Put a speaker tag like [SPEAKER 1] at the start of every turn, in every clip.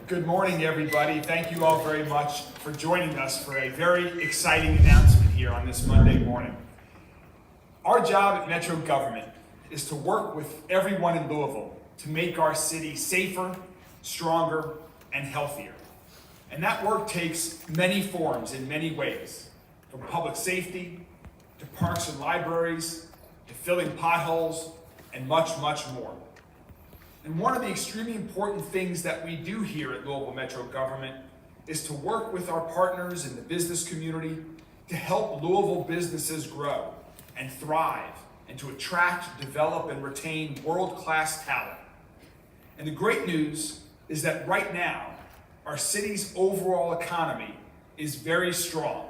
[SPEAKER 1] Good morning, everybody. Thank you all very much for joining us for a very exciting announcement here on this Monday morning. Our job at Metro Government is to work with everyone in Louisville to make our city safer, stronger, and healthier. And that work takes many forms in many ways, from public safety, to parks and libraries, to filling potholes, and much, much more. And one of the extremely important things that we do here at Louisville Metro Government is to work with our partners in the business community to help Louisville businesses grow and thrive and to attract, develop, and retain world-class talent. And the great news is that right now, our city's overall economy is very strong.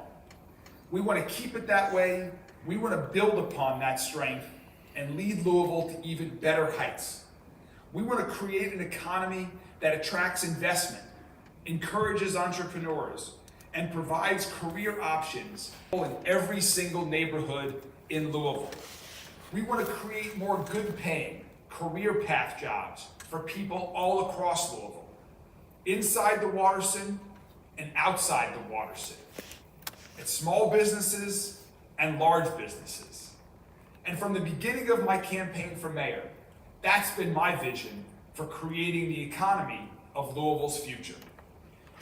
[SPEAKER 1] We want to keep it that way. We want to build upon that strength and lead Louisville to even better heights. We want to create an economy that attracts investment, encourages entrepreneurs, and provides career options in every single neighborhood in Louisville. We want to create more good-paying, career path jobs for people all across Louisville, inside the Waterston and outside the Waterston, at small businesses and large businesses. And from the beginning of my campaign for mayor, that's been my vision for creating the economy of Louisville's future.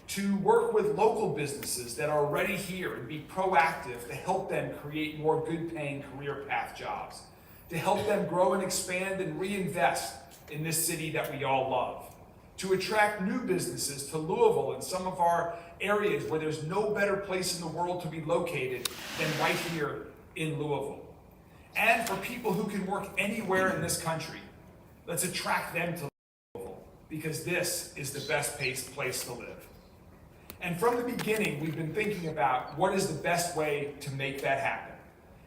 [SPEAKER 1] To work with local businesses that are already here and be proactive to help them create more good-paying career path jobs, to help them grow and expand and reinvest in this city that we all love, to attract new businesses to Louisville and some of our areas where there's no better place in the world to be located than right here in Louisville. And for people who can work anywhere in this country, let's attract them to Louisville, because this is the best place to live. And from the beginning, we've been thinking about what is the best way to make that happen,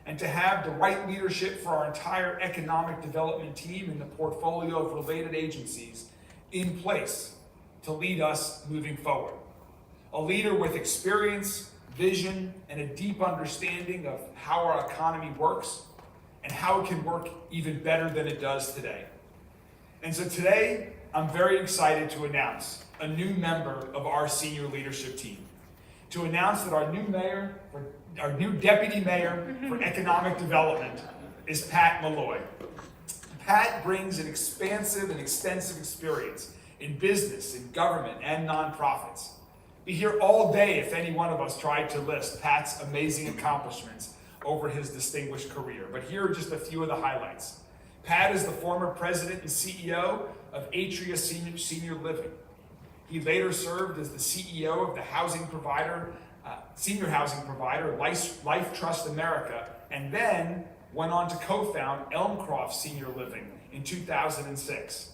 [SPEAKER 1] and to have the right leadership for our entire economic development team and the portfolio of related agencies in place to lead us moving forward. A leader with experience, vision, and a deep understanding of how our economy works and how it can work even better than it does today. And so today, I'm very excited to announce a new member of our senior leadership team. To announce that our new deputy mayor for economic development is Pat Malloy. Pat brings an expansive and extensive experience in business, in government, and nonprofits. Be here all day if any one of us tried to list Pat's amazing accomplishments over his distinguished career. But here are just a few of the highlights. Pat is the former president and CEO of Atria Senior Living. He later served as the CEO of the senior housing provider, Life Trust America, and then went on to co-found Elmcroft Senior Living in 2006.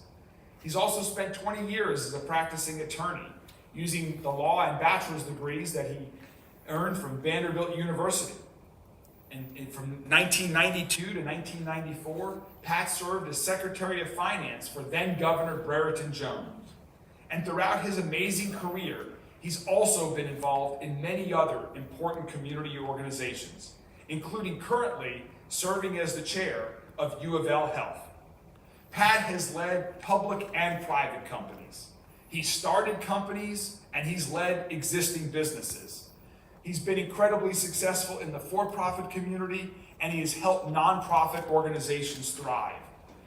[SPEAKER 1] He's also spent 20 years as a practicing attorney, using the law and bachelor's degrees that he earned from Vanderbilt University. And from 1992 to 1994, Pat served as Secretary of Finance for then Governor Brereton Jones. And throughout his amazing career, he's also been involved in many other important community organizations, including currently serving as the chair of U of L Health. Pat has led public and private companies. He's started companies and he's led existing businesses. He's been incredibly successful in the for-profit community, and he has helped nonprofit organizations thrive.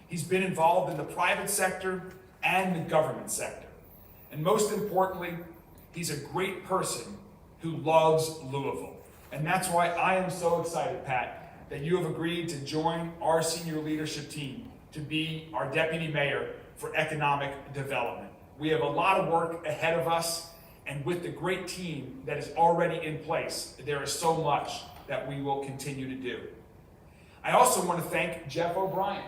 [SPEAKER 1] He's been involved in the private sector and the government sector. And most importantly, he's a great person who loves Louisville. And that's why I am so excited, Pat, that you have agreed to join our senior leadership team to be our deputy mayor for economic development. We have a lot of work ahead of us. And with the great team that is already in place, there is so much that we will continue to do. I also want to thank Jeff O'Brien.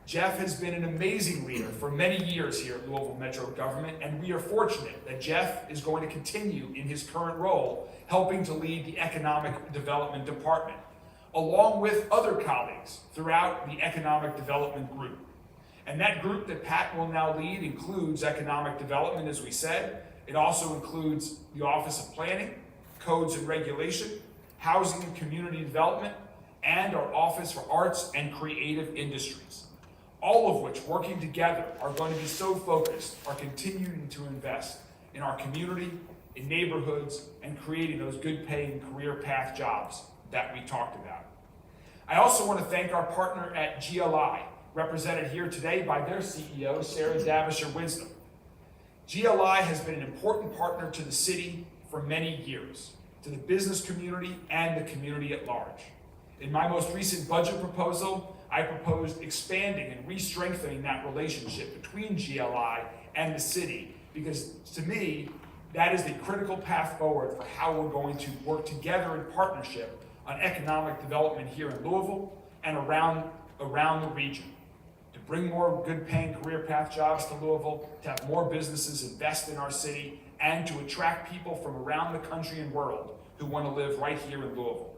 [SPEAKER 1] Jeff has been an amazing leader for many years here at Louisville Metro Government, and we are fortunate that Jeff is going to continue in his current role, helping to lead the Economic Development Department, along with other colleagues throughout the Economic Development Group. And that group that Pat will now lead includes economic development, as we said. It also includes the Office of Planning, Codes and Regulation, Housing and Community Development, and our Office for Arts and Creative Industries. All of which, working together, are going to be so focused on continuing to invest in our community, in neighborhoods, and creating those good paying career path jobs that we talked about. I also want to thank our partner at GLI, represented here today by their CEO, Sarah Davisher-Wisdom. GLI has been an important partner to the city for many years, to the business community and the community at large. In my most recent budget proposal, I proposed expanding and re-strengthening that relationship between GLI and the city, because to me, that is the critical path forward for how we're going to work together in partnership on economic development here in Louisville and around the region, to bring more good paying career path jobs to Louisville, to have more businesses invest in our city, and to attract people from around the country and world who want to live right here in Louisville.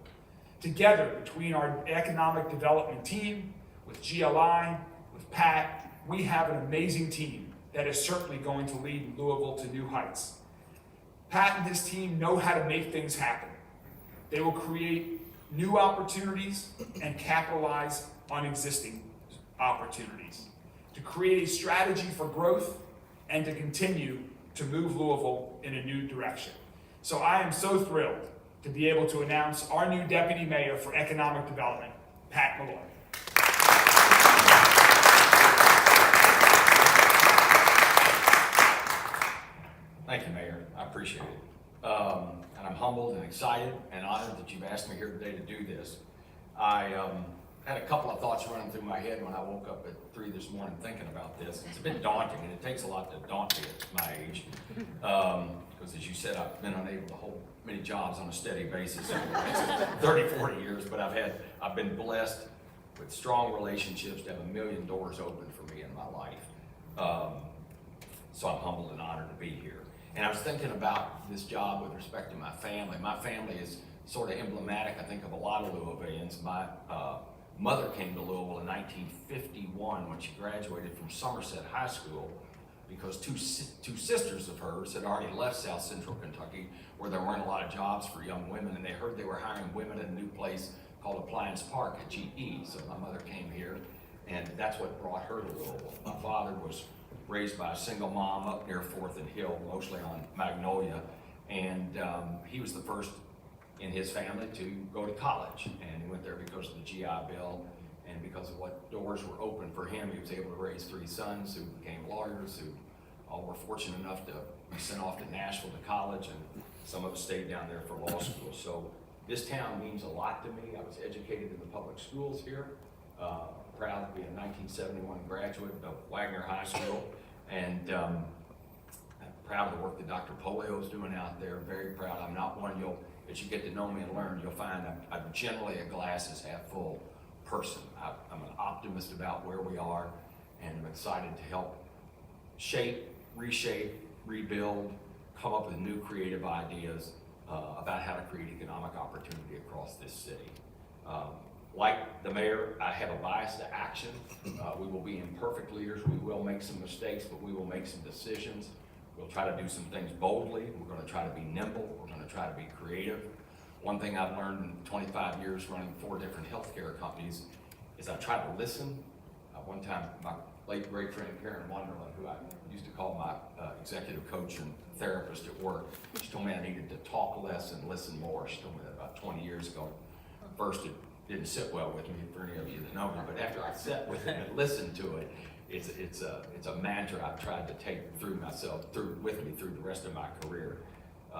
[SPEAKER 1] Together, between our economic development team, with GLI, with Pat, we have an amazing team that is certainly going to lead Louisville to new heights. Pat and his team know how to make things happen. They will create new opportunities and capitalize on existing opportunities, to create a strategy for growth and to continue to move Louisville in a new direction. So I am so thrilled to be able to announce our new Deputy Mayor for Economic Development, Pat Malloy.
[SPEAKER 2] Thank you, Mayor. I appreciate it. And I'm humbled and excited and honored that you've asked me here today to do this. I had a couple of thoughts running through my head when I woke up at 3 this morning thinking about this. It's a bit daunting, and it takes a lot to daunt me at my age. Because as you said, I've been unable to hold many jobs on a steady basis over 30, 40 years, but I've been blessed with strong relationships to have 1 million doors open for me in my life. So I'm humbled and honored to be here. And I was thinking about this job with respect to my family. My family is sort of emblematic, I think, of a lot of Louisvillians. My mother came to Louisville in 1951 when she graduated from Somerset High School, because two sisters of hers had already left South Central Kentucky, where there weren't a lot of jobs for young women, and they heard they were hiring women at a new place called Appliance Park at GE. So my mother came here, and that's what brought her to Louisville. My father was raised by a single mom up near 4th and Hill, mostly on Magnolia, and he was the first in his family to go to college, and he went there because of the GI Bill and because of what doors were open for him. He was able to raise 3 sons who became lawyers, who all were fortunate enough to be sent off to Nashville to college, and some of us stayed down there for law school. So this town means a lot to me. I was educated in the public schools here. Proud to be a 1971 graduate of Wagner High School, and I'm proud of the work that Dr. Polio is doing out there. Very proud. I'm not one as you get to know me and learn, you'll find I'm generally a glasses half full person. I'm an optimist about where we are, and I'm excited to help shape, reshape, rebuild, come up with new creative ideas about how to create economic opportunity across this city. Like the mayor, I have a bias to action. We will be imperfect leaders. We will make some mistakes, but we will make some decisions. We'll try to do some things boldly. We're going to try to be nimble. We're going to try to be creative. One thing I've learned in 25 years running 4 different healthcare companies is I try to listen. One time, my late great friend Karen Wonderland, who I used to call my executive coach and therapist at work, she told me I needed to talk less and listen more. She told me that about 20 years ago. First, it didn't sit well with me, for any of you that know me, but after I sat with it and listened to it, it's a mantra I've tried to take through with me through the rest of my career.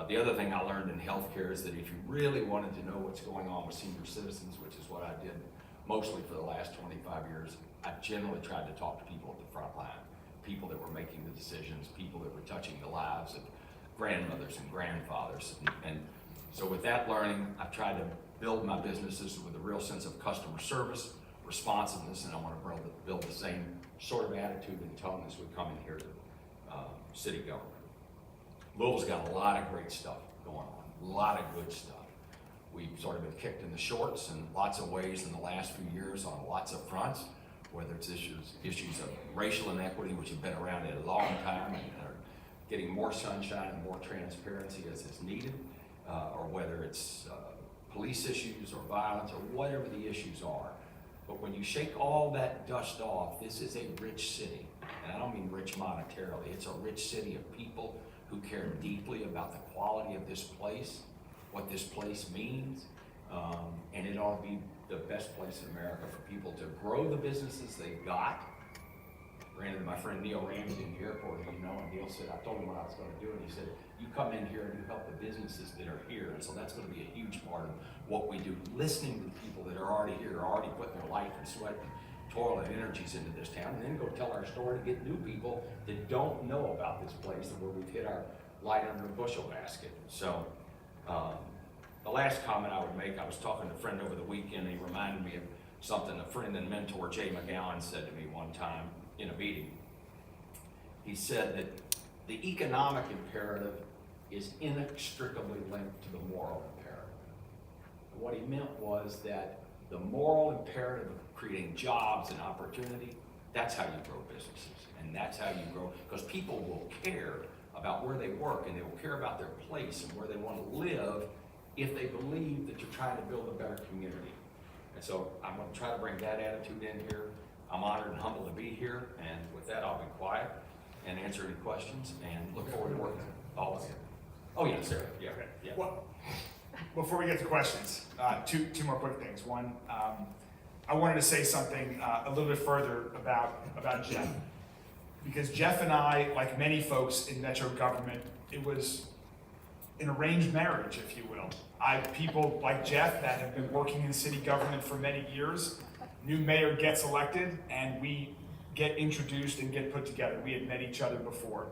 [SPEAKER 2] The other thing I learned in healthcare is that if you really wanted to know what's going on with senior citizens, which is what I did mostly for the last 25 years, I generally tried to talk to people at the front line, people that were making the decisions, people that were touching the lives of grandmothers and grandfathers. And so with that learning, I've tried to build my businesses with a real sense of customer service, responsiveness, and I want to build the same sort of attitude and tone as we come in here to city government. Louisville's got a lot of great stuff going on, a lot of good stuff. We've sort of been kicked in the shorts in lots of ways in the last few years on lots of fronts, whether it's issues of racial inequity, which have been around a long time and are getting more sunshine and more transparency as is needed, or whether it's police issues or violence or whatever the issues are. But when you shake all that dust off, this is a rich city. And I don't mean rich monetarily. It's a rich city of people who care deeply about the quality of this place, what this place means, and it ought to be the best place in America for people to grow the businesses they've got. Ran into my friend Neil Ramsey in the airport, and Neil said, I told him what I was going to do, and he said, you come in here and you help the businesses that are here, and so that's going to be a huge part of what we do. Listening to people that are already here, are already putting their life and sweat and toil and energies into this town, and then go tell our story to get new people that don't know about this place and where we've hit our light under a bushel basket. So, the last comment I would make, I was talking to a friend over the weekend, and he reminded me of something a friend and mentor, Jay McGowan, said to me one time in a meeting. He said that the economic imperative is inextricably linked to the moral imperative. And what he meant was that the moral imperative of creating jobs and opportunity, that's how you grow businesses. And that's how you grow, because people will care about where they work, and they will care about their place and where they want to live if they believe that you're trying to build a better community. And so I'm going to try to bring that attitude in here. I'm honored and humbled to be here, and with that, I'll be quiet and answer any questions, and look forward to working with all of you. Oh, yeah, Sarah. Yeah.
[SPEAKER 1] Okay.
[SPEAKER 2] Yeah.
[SPEAKER 1] Well, before we get to questions, two more quick things. One, I wanted to say something a little bit further about Jeff, because Jeff and I, like many folks in Metro government, it was an arranged marriage, if you will. People like Jeff that have been working in city government for many years. New mayor gets elected, and we get introduced and get put together. We had met each other before.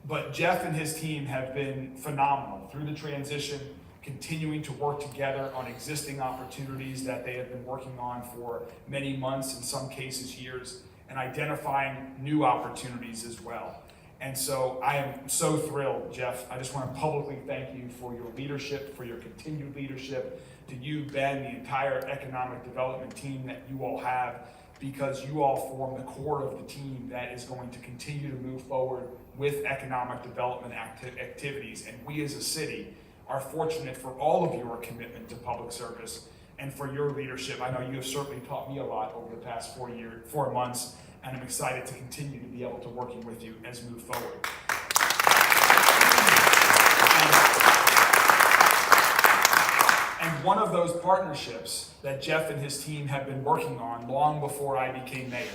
[SPEAKER 1] But Jeff and his team have been phenomenal through the transition, continuing to work together on existing opportunities that they have been working on for many months, in some cases years, and identifying new opportunities as well. And so I am so thrilled, Jeff. I just want to publicly thank you for your leadership, for your continued leadership, to you, Ben, the entire economic development team that you all have, because you all form the core of the team that is going to continue to move forward with economic development activities. And we as a city are fortunate for all of your commitment to public service and for your leadership. I know you have certainly taught me a lot over the past 4 months, and I'm excited to continue to be able to working with you as we move forward. And one of those partnerships that Jeff and his team have been working on long before I became mayor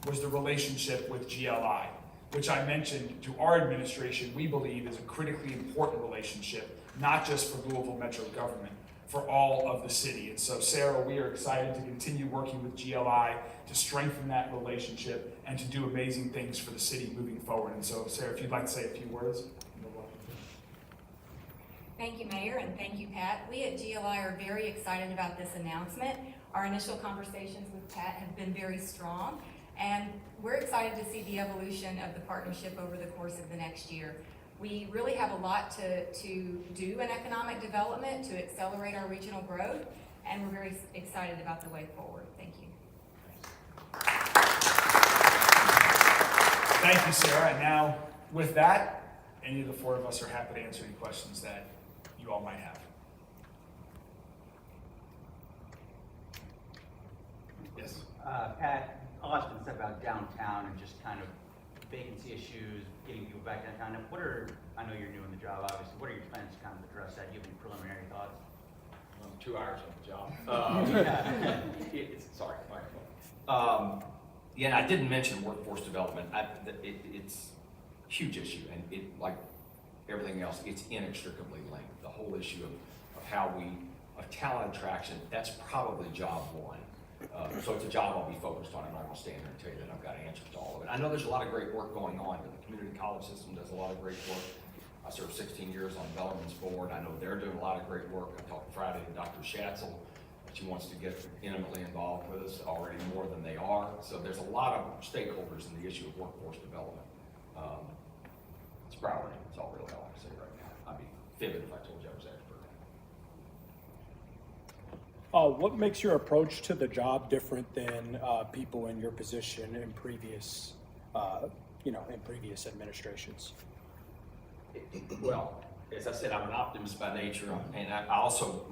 [SPEAKER 1] was the relationship with GLI, which I mentioned to our administration we believe is a critically important relationship, not just for Louisville Metro government, for all of the city. And so, Sarah, we are excited to continue working with GLI to strengthen that relationship and to do amazing things for the city moving forward. And so, Sarah, if you'd like to say a few words.
[SPEAKER 3] Thank you, Mayor, and thank you, Pat. We at GLI are very excited about this announcement. Our initial conversations with Pat have been very strong, and we're excited to see the evolution of the partnership over the course of the next year. We really have a lot to do in economic development to accelerate our regional growth, and we're very excited about the way forward. Thank you.
[SPEAKER 1] Thank you, Sarah. And now, with that, any of the 4 of us are happy to answer any questions that you all might have. Yes.
[SPEAKER 4] Pat, Austin said about downtown and just kind of vacancy issues, getting people back downtown. I know you're new in the job, obviously. What are your plans to kind of address that? Do you have any preliminary thoughts?
[SPEAKER 2] 2 hours on the job. Sorry, yeah, I didn't mention workforce development. It's a huge issue, and like everything else, it's inextricably linked. The whole issue of talent attraction, that's probably job one. So it's a job I'll be focused on. I'm not going to stand here and tell you that I've got answers to all of it. I know there's a lot of great work going on. The community college system does a lot of great work. I served 16 years on Bellarmine's board. I know they're doing a lot of great work. I talked Friday to Dr. Schatzel. She wants to get intimately involved with us already more than they are. So there's a lot of stakeholders in the issue of workforce development. It's a priority. That's all really all I can say right now. I'd be fibbing if I told you I was expert.
[SPEAKER 5] What makes your approach to the job different than people in your position in previous, in previous administrations?
[SPEAKER 2] Well, as I said, I'm an optimist by nature, and I also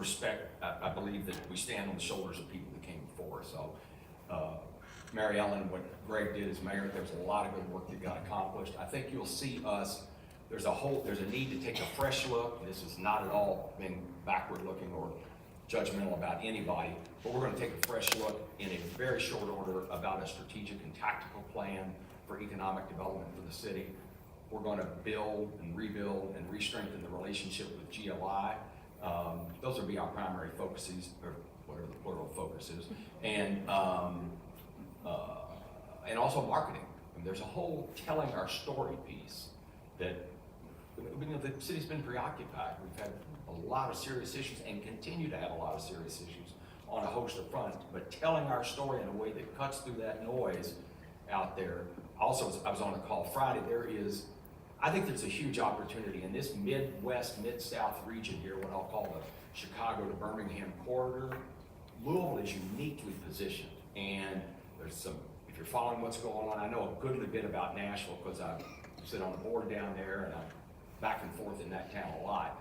[SPEAKER 2] I believe that we stand on the shoulders of people that came before. So, Mary Ellen, what Greg did as mayor, there was a lot of good work that got accomplished. I think you'll see us there's a need to take a fresh look. This is not at all being backward looking or judgmental about anybody, but we're gonna take a fresh look in a very short order about a strategic and tactical plan for economic development for the city. We're gonna build and rebuild and re-strengthen the relationship with GLI. Those will be our primary focuses, or whatever the plural focus is. And also marketing. And there's a whole telling our story piece that, you know, the city's been preoccupied. We've had a lot of serious issues and continue to have a lot of serious issues on a host of fronts, but telling our story in a way that cuts through that noise out there. Also, I was on a call Friday, I think there's a huge opportunity in this Midwest, Mid-South region here, what I'll call the Chicago to Birmingham corridor. Louisville is uniquely positioned, and there's some, if you're following what's going on, I know a goodly bit about Nashville because I sit on the board down there and I'm back and forth in that town a lot.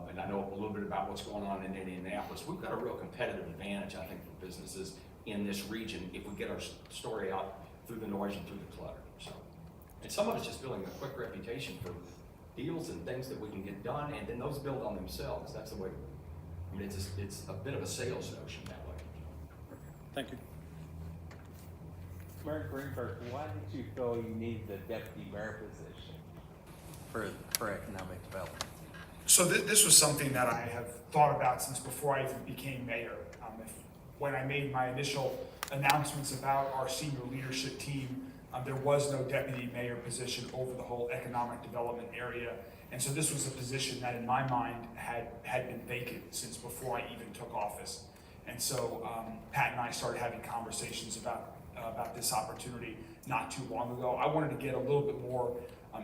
[SPEAKER 2] And I know a little bit about what's going on in Indianapolis. We've got a real competitive advantage, I think, for businesses in this region if we get our story out through the noise and through the clutter. So, and some of it's just building a quick reputation for deals and things that we can get done, and then those build on themselves. That's the way. I mean, it's a bit of a sales notion that way.
[SPEAKER 5] Thank you.
[SPEAKER 6] Mayor Greenberg, why did you feel you needed the deputy mayor position?
[SPEAKER 7] For economic development.
[SPEAKER 1] So this was something that I have thought about since before I even became mayor. When I made my initial announcements about our senior leadership team, there was no deputy mayor position over the whole economic development area. And so this was a position that in my mind had been vacant since before I even took office. And so Pat and I started having conversations about this opportunity not too long ago. I wanted to get a little bit more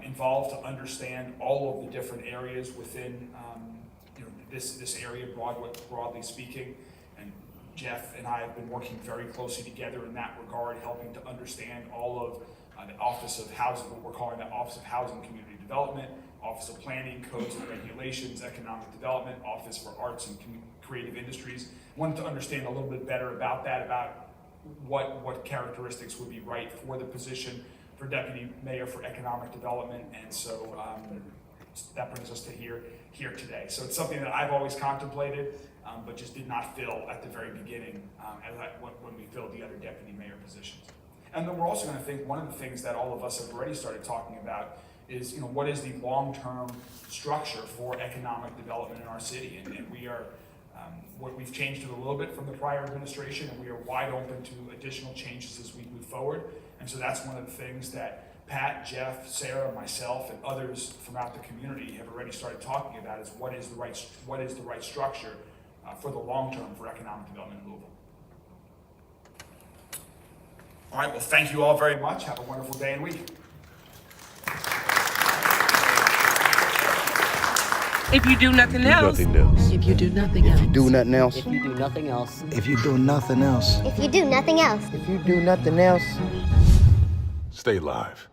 [SPEAKER 1] involved to understand all of the different areas within this area, broadly speaking. And Jeff and I have been working very closely together in that regard, helping to understand all of the Office of Housing, what we're calling the Office of Housing Community Development, Office of Planning, Codes and Regulations, Economic Development, Office for Arts and Creative Industries. Wanted to understand a little bit better about that, about what characteristics would be right for the position for Deputy Mayor for Economic Development, and so that brings us to here today. So it's something that I've always contemplated, but just did not fill at the very beginning when we filled the other Deputy Mayor positions. And then we're also going to think one of the things that all of us have already started talking about is, what is the long-term structure for economic development in our city, and we are. We've changed it a little bit from the prior administration, and we are wide open to additional changes as we move forward. And so that's one of the things that Pat, Jeff, Sarah, myself, and others throughout the community have already started talking about is what is the right structure for the long term for economic development in Louisville. All right, well, thank you all very much. Have a wonderful day and week.
[SPEAKER 8] If you do nothing else.
[SPEAKER 9] If you do nothing else.
[SPEAKER 10] If you do nothing else.
[SPEAKER 9] If you do nothing else.
[SPEAKER 10] If you do nothing else.
[SPEAKER 11] If you do nothing else.
[SPEAKER 10] If you do nothing else.
[SPEAKER 12] Stay live.